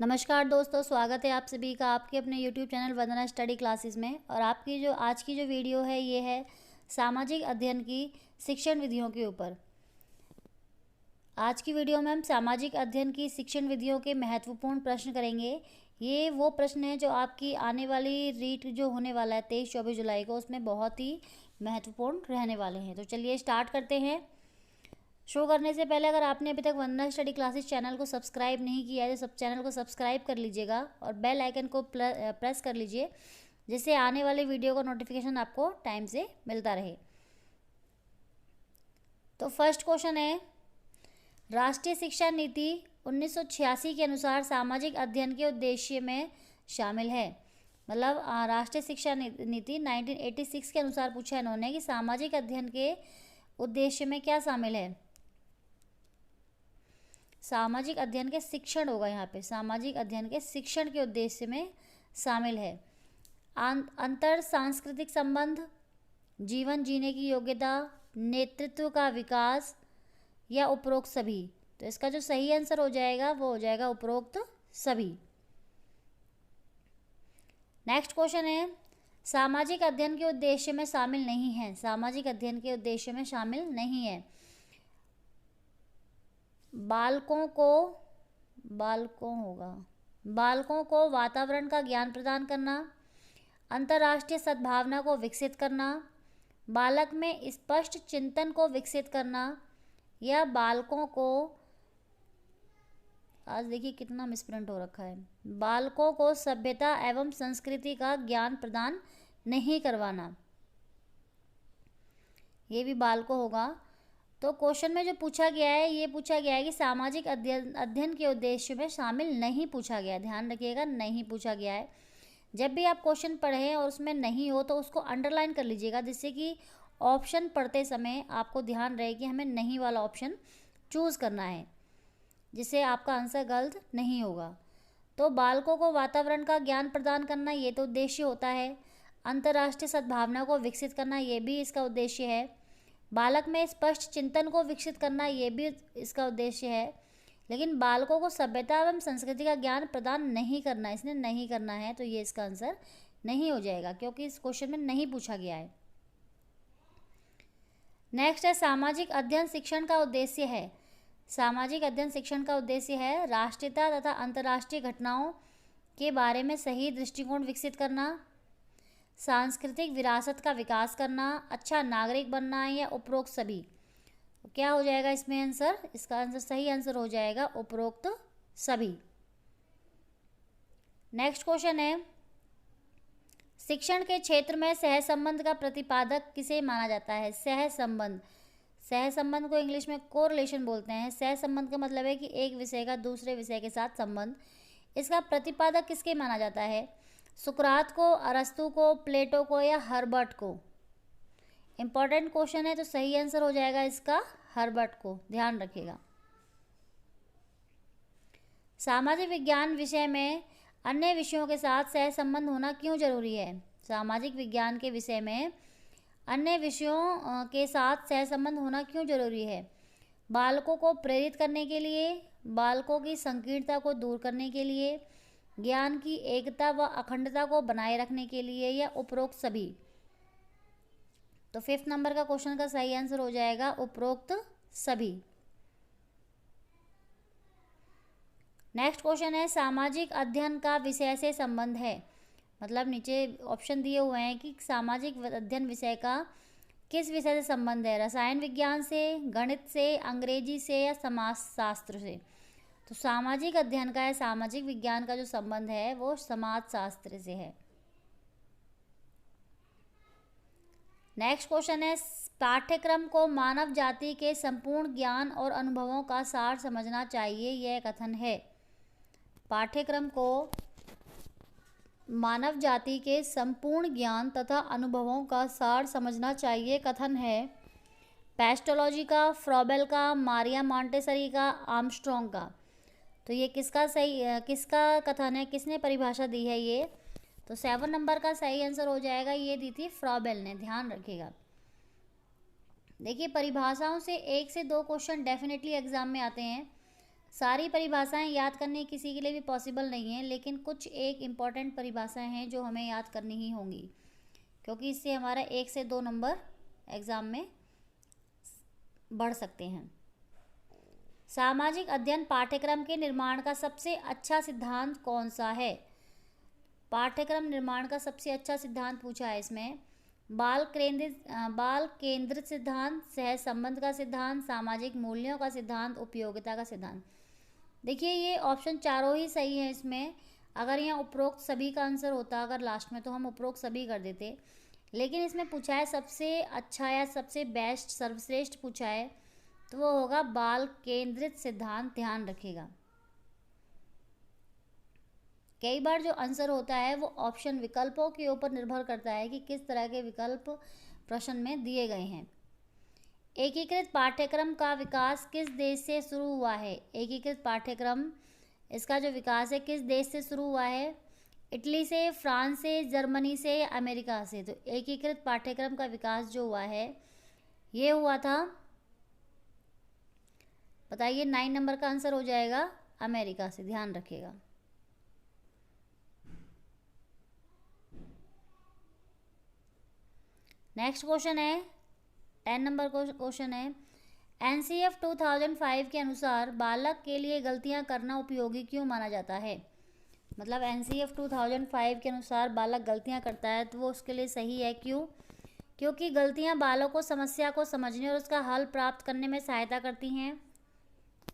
नमस्कार दोस्तों, स्वागत है आप सभी का आपके अपने YouTube चैनल वंदना स्टडी क्लासेस में। और आपकी जो आज की जो वीडियो है ये है सामाजिक अध्ययन की शिक्षण विधियों के ऊपर। आज की वीडियो में हम सामाजिक अध्ययन की शिक्षण विधियों के महत्वपूर्ण प्रश्न करेंगे। ये वो प्रश्न है जो आपकी आने वाली रीट जो होने वाला है 23-24 जुलाई को, उसमें बहुत ही महत्वपूर्ण रहने वाले हैं। तो चलिए स्टार्ट करते हैं। शो करने से पहले अगर आपने अभी तक वंदना स्टडी क्लासेस चैनल को सब्सक्राइब नहीं किया है तो सब चैनल को सब्सक्राइब कर लीजिएगा और बेल आइकन को प्रेस कर लीजिए, जिससे आने वाले वीडियो का नोटिफिकेशन आपको टाइम से मिलता रहे। तो फर्स्ट क्वेश्चन है, राष्ट्रीय शिक्षा नीति 1986 के अनुसार सामाजिक अध्ययन के उद्देश्य में शामिल है। मतलब राष्ट्रीय शिक्षा नीति 1986 के अनुसार पूछा इन्होंने कि सामाजिक अध्ययन के उद्देश्य में क्या शामिल है। सामाजिक अध्ययन के शिक्षण होगा यहाँ पे, सामाजिक अध्ययन के शिक्षण के उद्देश्य में शामिल है। अंतर सांस्कृतिक संबंध, जीवन जीने की योग्यता, नेतृत्व का विकास या उपरोक्त सभी। तो इसका जो सही आंसर हो जाएगा वो हो जाएगा उपरोक्त सभी। नेक्स्ट क्वेश्चन है, सामाजिक अध्ययन के उद्देश्य में शामिल नहीं है। सामाजिक अध्ययन के उद्देश्य में शामिल नहीं है बालकों को वातावरण का ज्ञान प्रदान करना, अंतर्राष्ट्रीय सद्भावना को विकसित करना, बालक में स्पष्ट चिंतन को विकसित करना, या बालकों को, आज देखिए कितना मिसप्रिंट हो रखा है, बालकों को सभ्यता एवं संस्कृति का ज्ञान प्रदान नहीं करवाना। ये भी बालकों होगा। तो क्वेश्चन में जो पूछा गया है ये पूछा गया है कि सामाजिक अध्ययन के उद्देश्य में शामिल नहीं पूछा गया। ध्यान रखिएगा, नहीं पूछा गया है। जब भी आप क्वेश्चन पढ़ें और उसमें नहीं हो तो उसको अंडरलाइन कर लीजिएगा, जिससे कि ऑप्शन पढ़ते समय आपको ध्यान रहे कि हमें नहीं वाला ऑप्शन चूज़ करना है, जिससे आपका आंसर गलत नहीं होगा। तो बालकों को वातावरण का ज्ञान प्रदान करना ये तो उद्देश्य होता है। अंतर्राष्ट्रीय सद्भावना को विकसित करना ये भी इसका उद्देश्य है। बालक में स्पष्ट चिंतन को विकसित करना ये भी इसका उद्देश्य है। लेकिन बालकों को सभ्यता एवं संस्कृति का ज्ञान प्रदान नहीं करना, इसने नहीं करना है, तो ये इसका आंसर नहीं हो जाएगा, क्योंकि इस क्वेश्चन में नहीं पूछा गया है। नेक्स्ट है, सामाजिक अध्ययन शिक्षण का उद्देश्य है। सामाजिक अध्ययन शिक्षण का उद्देश्य है राष्ट्रीयता तथा अंतर्राष्ट्रीय घटनाओं के बारे में सही दृष्टिकोण विकसित करना, सांस्कृतिक विरासत का विकास करना, अच्छा नागरिक बनना, या उपरोक्त सभी। तो क्या हो जाएगा इसमें आंसर? इसका आंसर, सही आंसर हो जाएगा उपरोक्त सभी। नेक्स्ट क्वेश्चन है, शिक्षण के क्षेत्र में सहसंबंध का प्रतिपादक किसे माना जाता है। सहसंबंध, सहसंबंध को इंग्लिश में कोरिलेशन बोलते हैं। सहसंबंध का मतलब है कि एक विषय का दूसरे विषय के साथ संबंध। इसका प्रतिपादक किसके माना जाता है? सुकरात को, अरस्तु को, प्लेटो को, या हर्बर्ट को। इंपॉर्टेंट क्वेश्चन है, तो सही आंसर हो जाएगा इसका हर्बर्ट को। ध्यान रखिएगा। सामाजिक विज्ञान विषय में अन्य विषयों के साथ सहसंबंध होना क्यों जरूरी है। सामाजिक विज्ञान के विषय में अन्य विषयों के साथ सहसंबंध होना क्यों जरूरी है? बालकों को प्रेरित करने के लिए, बालकों की संकीर्णता को दूर करने के लिए, ज्ञान की एकता व अखंडता को बनाए रखने के लिए, या उपरोक्त सभी। तो 5th नंबर का क्वेश्चन का सही आंसर हो जाएगा उपरोक्त सभी। नेक्स्ट क्वेश्चन है, सामाजिक अध्ययन का विषय से संबंध है। मतलब नीचे ऑप्शन दिए हुए हैं कि सामाजिक अध्ययन विषय का किस विषय से संबंध है। रसायन विज्ञान से, गणित से, अंग्रेजी से, या समाजशास्त्र से। तो सामाजिक अध्ययन का या सामाजिक विज्ञान का जो संबंध है वो समाजशास्त्र से है। नेक्स्ट क्वेश्चन है, पाठ्यक्रम को मानव जाति के संपूर्ण ज्ञान और अनुभवों का सार समझना चाहिए, यह कथन है। पाठ्यक्रम को मानव जाति के संपूर्ण ज्ञान तथा अनुभवों का सार समझना चाहिए, कथन है पेस्टोलॉजी का, फ्रॉबेल का, मारिया मॉन्टेसरी का, आर्मस्ट्रॉन्ग का। तो ये किसका कथन है, किसने परिभाषा दी है ये? तो 7 नंबर का सही आंसर हो जाएगा, ये दी थी फ्रॉबेल ने। ध्यान रखिएगा। देखिए परिभाषाओं से 1 से 2 क्वेश्चन डेफिनेटली एग्जाम में आते हैं। सारी परिभाषाएं याद करनी किसी के लिए भी पॉसिबल नहीं है, लेकिन कुछ एक इम्पॉर्टेंट परिभाषाएं हैं जो हमें याद करनी ही होंगी, क्योंकि इससे हमारा 1 से 2 नंबर एग्ज़ाम में बढ़ सकते हैं। सामाजिक अध्ययन पाठ्यक्रम के निर्माण का सबसे अच्छा सिद्धांत कौन सा है? पाठ्यक्रम निर्माण का सबसे अच्छा सिद्धांत पूछा है इसमें। बाल केंद्रित सिद्धांत, सह संबंध का सिद्धांत, सामाजिक मूल्यों का सिद्धांत, उपयोगिता का सिद्धांत। देखिए ये ऑप्शन चारों ही सही है इसमें। अगर यहाँ उपरोक्त सभी का आंसर होता अगर लास्ट में, तो हम उपरोक्त सभी कर देते, लेकिन इसमें पूछा है सबसे अच्छा या सबसे बेस्ट, सर्वश्रेष्ठ पूछा है, तो वो होगा बाल केंद्रित सिद्धांत। ध्यान रखिएगा, कई बार जो आंसर होता है वो ऑप्शन विकल्पों के ऊपर निर्भर करता है कि किस तरह के विकल्प प्रश्न में दिए गए हैं। एकीकृत पाठ्यक्रम का विकास किस देश से शुरू हुआ है? एकीकृत पाठ्यक्रम इसका जो विकास है किस देश से शुरू हुआ है? इटली से, फ्रांस से, जर्मनी से, अमेरिका से। तो एकीकृत पाठ्यक्रम का विकास जो हुआ है ये हुआ था, बताइए 9 नंबर का आंसर हो जाएगा अमेरिका से। ध्यान रखिएगा। नेक्स्ट क्वेश्चन है 10 नंबर क्वेश्चन है, एनसीएफ 2005 के अनुसार बालक के लिए गलतियां करना उपयोगी क्यों माना जाता है? मतलब एनसीएफ 2005 के अनुसार बालक गलतियां करता है तो वो उसके लिए सही है, क्यों? क्योंकि गलतियां बालक को समस्या को समझने और उसका हल प्राप्त करने में सहायता करती हैं,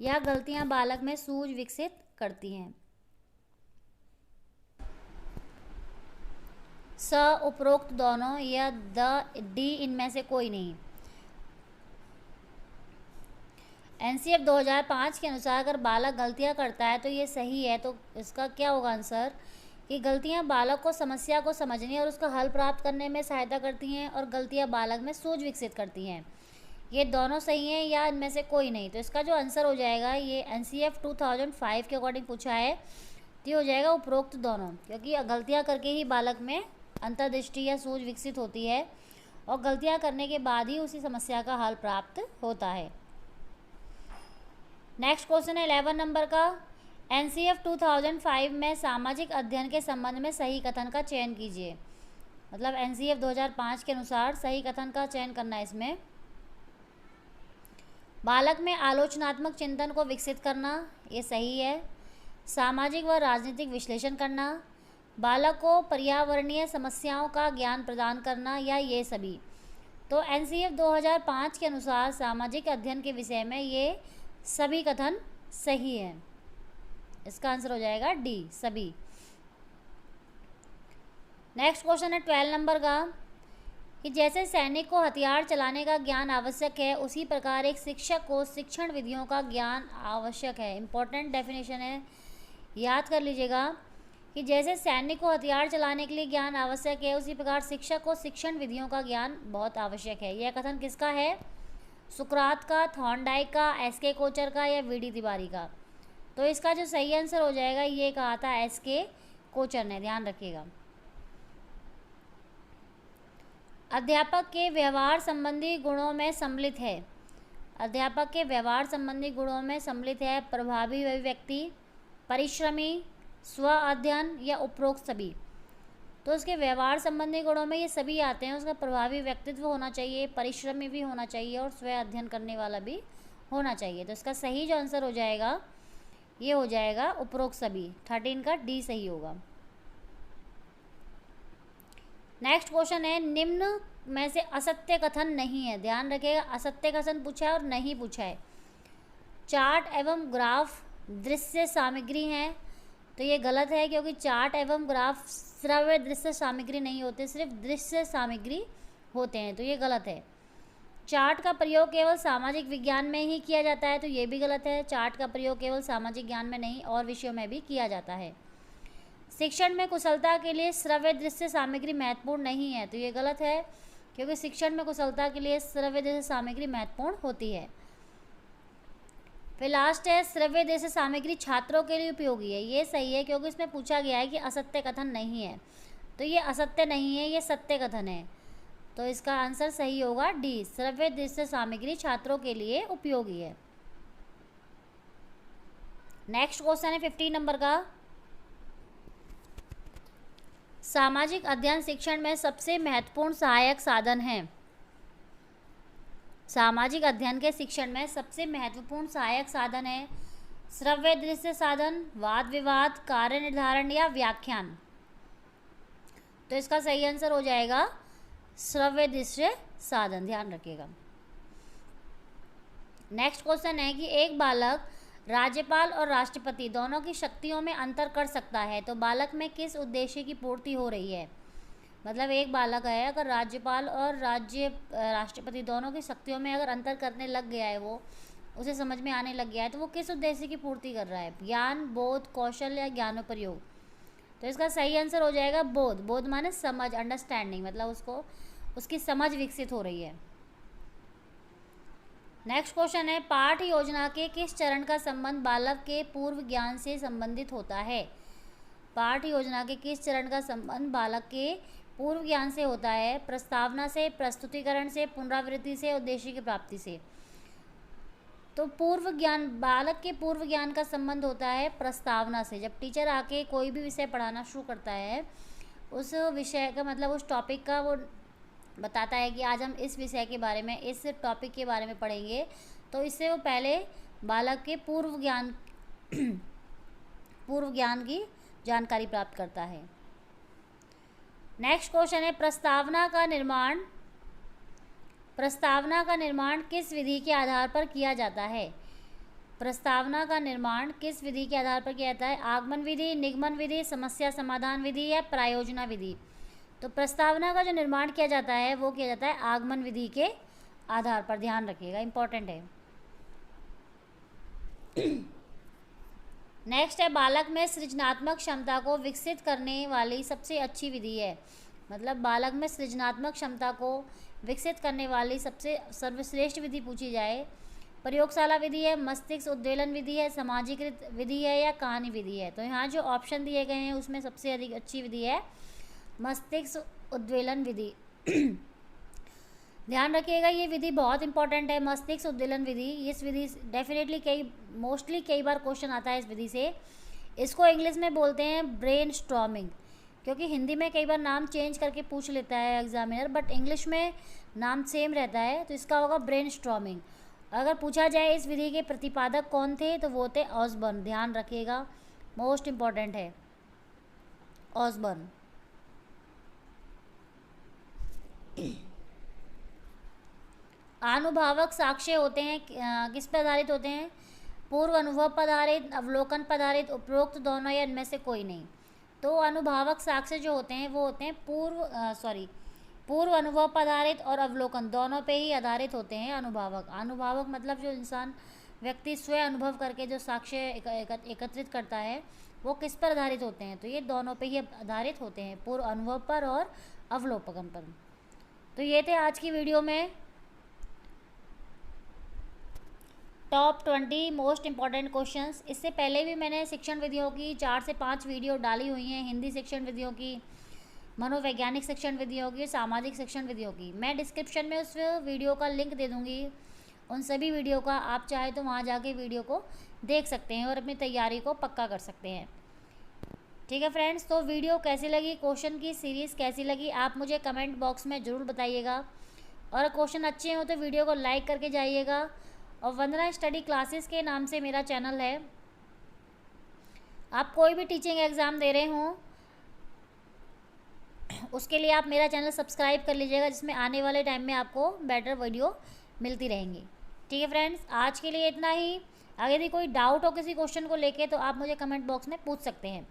या गलतियां बालक में सूझ विकसित करती हैं। स उपरोक्त दोनों या डी इनमें से कोई नहीं। एनसीएफ 2005 के अनुसार अगर बालक गलतियां करता है तो ये सही है, तो इसका क्या होगा आंसर कि गलतियां बालक को समस्या को समझने और उसका हल प्राप्त करने में सहायता करती हैं, और गलतियां बालक में सूझ विकसित करती हैं। ये दोनों सही हैं या इनमें से कोई नहीं। तो इसका जो आंसर हो जाएगा, ये एनसीएफ 2005 के अकॉर्डिंग पूछा है, तो ये हो जाएगा उपरोक्त दोनों, क्योंकि गलतियाँ करके ही बालक में अंतर्दृष्टि या सूझ विकसित होती है, और गलतियाँ करने के बाद ही उसी समस्या का हल प्राप्त होता है। नेक्स्ट क्वेश्चन है 11 नंबर का, एनसीएफ 2005 में सामाजिक अध्ययन के संबंध में सही कथन का चयन कीजिए। मतलब एनसीएफ 2005 के अनुसार सही कथन का चयन करना है इसमें। बालक में आलोचनात्मक चिंतन को विकसित करना, ये सही है। सामाजिक व राजनीतिक विश्लेषण करना, बालक को पर्यावरणीय समस्याओं का ज्ञान प्रदान करना, या ये सभी। तो एनसीएफ 2005 के अनुसार सामाजिक अध्ययन के विषय में ये सभी कथन सही है। इसका आंसर हो जाएगा डी, सभी। नेक्स्ट क्वेश्चन है 12 नंबर का, कि जैसे सैनिक को हथियार चलाने का ज्ञान आवश्यक है, उसी प्रकार एक शिक्षक को शिक्षण विधियों का ज्ञान आवश्यक है। इंपॉर्टेंट डेफिनेशन है, याद कर लीजिएगा कि जैसे सैनिक को हथियार चलाने के लिए ज्ञान आवश्यक है, उसी प्रकार शिक्षक को शिक्षण विधियों का ज्ञान बहुत आवश्यक है। यह कथन किसका है? सुकरात का, थॉर्नडाइक का, एसके कोचर का, या वीडी तिवारी का। तो इसका जो सही आंसर हो जाएगा, ये कहा था एसके कोचर ने। ध्यान रखिएगा। अध्यापक के व्यवहार संबंधी गुणों में सम्मिलित है। अध्यापक के व्यवहार संबंधी गुणों में सम्मिलित है प्रभावी अभिव्यक्ति, परिश्रमी, स्व अध्ययन, या उपरोक्त सभी। तो उसके व्यवहार संबंधी गुणों में ये सभी आते हैं। उसका प्रभावी व्यक्तित्व होना चाहिए, परिश्रमी भी होना चाहिए, और स्व अध्ययन करने वाला भी होना चाहिए। तो इसका सही जो आंसर हो जाएगा, ये हो जाएगा उपरोक्त सभी। 13 का डी सही होगा। नेक्स्ट क्वेश्चन है, निम्न में से असत्य कथन नहीं है। ध्यान रखिएगा, असत्य कथन पूछा है और नहीं पूछा है। चार्ट एवं ग्राफ दृश्य सामग्री हैं, तो ये गलत है, क्योंकि चार्ट एवं ग्राफ श्रव्य दृश्य सामग्री नहीं होते, सिर्फ दृश्य सामग्री होते हैं। तो ये गलत है। चार्ट का प्रयोग केवल सामाजिक विज्ञान में ही किया जाता है, तो ये भी गलत है। चार्ट का प्रयोग केवल सामाजिक ज्ञान में नहीं, और विषयों में भी किया जाता है। शिक्षण में कुशलता के लिए श्रव्य दृश्य सामग्री महत्वपूर्ण नहीं है, तो ये गलत है, क्योंकि शिक्षण में कुशलता के लिए श्रव्य दृश्य सामग्री महत्वपूर्ण होती है। फिर लास्ट है, श्रव्य दृश्य सामग्री छात्रों के लिए उपयोगी है। ये सही है, क्योंकि इसमें पूछा गया है कि असत्य कथन नहीं है, तो ये असत्य नहीं है, ये सत्य कथन है। तो इसका आंसर सही होगा डी, श्रव्य दृश्य सामग्री छात्रों के लिए उपयोगी है। नेक्स्ट क्वेश्चन है 15 नंबर का, सामाजिक अध्ययन शिक्षण में सबसे महत्वपूर्ण सहायक साधन है। सामाजिक अध्ययन के शिक्षण में सबसे महत्वपूर्ण सहायक साधन है श्रव्य दृश्य साधन, वाद विवाद, कार्य निर्धारण या व्याख्यान। तो इसका सही आंसर हो जाएगा श्रव्य दृश्य साधन, ध्यान रखिएगा। नेक्स्ट क्वेश्चन है कि एक बालक राज्यपाल और राष्ट्रपति दोनों की शक्तियों में अंतर कर सकता है, तो बालक में किस उद्देश्य की पूर्ति हो रही है। मतलब एक बालक है, अगर राज्यपाल और राष्ट्रपति दोनों की शक्तियों में अगर अंतर करने लग गया है, वो उसे समझ में आने लग गया है, तो वो किस उद्देश्य की पूर्ति कर रहा है, ज्ञान, बोध, कौशल या ज्ञानोपयोग। तो इसका सही आंसर हो जाएगा बोध। बोध माने समझ, अंडरस्टैंडिंग, मतलब उसकी समझ विकसित हो रही है। नेक्स्ट क्वेश्चन है पाठ योजना के किस चरण का संबंध बालक के पूर्व ज्ञान से संबंधित होता है। पाठ योजना के किस चरण का संबंध बालक के पूर्व ज्ञान से होता है। प्रस्तावना से, प्रस्तुतिकरण से, पुनरावृत्ति से, उद्देश्य की प्राप्ति से। तो पूर्व ज्ञान, बालक के पूर्व ज्ञान का संबंध होता है प्रस्तावना से। जब टीचर आके कोई भी विषय पढ़ाना शुरू करता है, उस विषय का मतलब उस टॉपिक का वो बताता है कि आज हम इस विषय के बारे में, इस टॉपिक के बारे में पढ़ेंगे, तो इससे वो पहले बालक के पूर्व ज्ञान की जानकारी प्राप्त करता है। नेक्स्ट क्वेश्चन है प्रस्तावना का निर्माण किस विधि के आधार पर किया जाता है। प्रस्तावना का निर्माण किस विधि के आधार पर किया जाता है। आगमन विधि, निगमन विधि, समस्या समाधान विधि या प्रायोजना विधि। तो प्रस्तावना का जो निर्माण किया जाता है वो किया जाता है आगमन विधि के आधार पर, ध्यान रखिएगा, इंपॉर्टेंट है। नेक्स्ट है बालक में सृजनात्मक क्षमता को विकसित करने वाली सबसे अच्छी विधि है। मतलब बालक में सृजनात्मक क्षमता को विकसित करने वाली सबसे सर्वश्रेष्ठ विधि पूछी जाए, प्रयोगशाला विधि है, मस्तिष्क उद्वेलन विधि है, सामाजिकृत विधि है या कहानी विधि है। तो यहाँ जो ऑप्शन दिए गए हैं उसमें सबसे अधिक अच्छी विधि है मस्तिष्क उद्वेलन विधि। ध्यान रखिएगा, ये विधि बहुत इंपॉर्टेंट है, मस्तिष्क उद्वेलन विधि। इस विधि डेफिनेटली मोस्टली कई बार क्वेश्चन आता है इस विधि से। इसको इंग्लिश में बोलते हैं ब्रेन स्टॉर्मिंग, क्योंकि हिंदी में कई बार नाम चेंज करके पूछ लेता है एग्जामिनर, बट इंग्लिश में नाम सेम रहता है, तो इसका होगा ब्रेन स्टॉर्मिंग। अगर पूछा जाए इस विधि के प्रतिपादक कौन थे, तो वो थे ऑसबर्न। ध्यान रखिएगा, मोस्ट इम्पॉर्टेंट है ऑसबर्न। अनुभवक साक्ष्य होते हैं किस पर आधारित होते हैं। पूर्व अनुभव पर आधारित, अवलोकन पर आधारित, उपरोक्त दोनों या इनमें से कोई नहीं। तो अनुभवक साक्ष्य जो होते हैं वो होते हैं पूर्व अनुभव पर आधारित और अवलोकन दोनों पे ही आधारित होते हैं अनुभवक मतलब जो व्यक्ति स्वयं अनुभव करके जो साक्ष्य एकत्रित करता है वो किस पर आधारित होते हैं, तो ये दोनों पे ही आधारित होते हैं, पूर्व अनुभव पर और अवलोकन पर। तो ये थे आज की वीडियो में टॉप 20 मोस्ट इम्पॉर्टेंट क्वेश्चंस। इससे पहले भी मैंने शिक्षण विधियों की 4 से 5 वीडियो डाली हुई हैं, हिंदी शिक्षण विधियों की, मनोवैज्ञानिक शिक्षण विधियों की, सामाजिक शिक्षण विधियों की। मैं डिस्क्रिप्शन में उस वीडियो का लिंक दे दूँगी, उन सभी वीडियो का आप चाहे तो वहाँ जाके वीडियो को देख सकते हैं और अपनी तैयारी को पक्का कर सकते हैं। ठीक है फ्रेंड्स, तो वीडियो कैसी लगी, क्वेश्चन की सीरीज़ कैसी लगी, आप मुझे कमेंट बॉक्स में ज़रूर बताइएगा। और क्वेश्चन अच्छे हो तो वीडियो को लाइक करके जाइएगा। और वंदना स्टडी क्लासेस के नाम से मेरा चैनल है, आप कोई भी टीचिंग एग्ज़ाम दे रहे हों उसके लिए आप मेरा चैनल सब्सक्राइब कर लीजिएगा, जिसमें आने वाले टाइम में आपको बेटर वीडियो मिलती रहेंगी। ठीक है फ्रेंड्स, आज के लिए इतना ही। अगर यदि कोई डाउट हो किसी क्वेश्चन को लेके तो आप मुझे कमेंट बॉक्स में पूछ सकते हैं।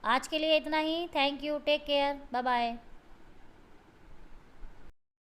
आज के लिए इतना ही। Thank you, take care, bye bye.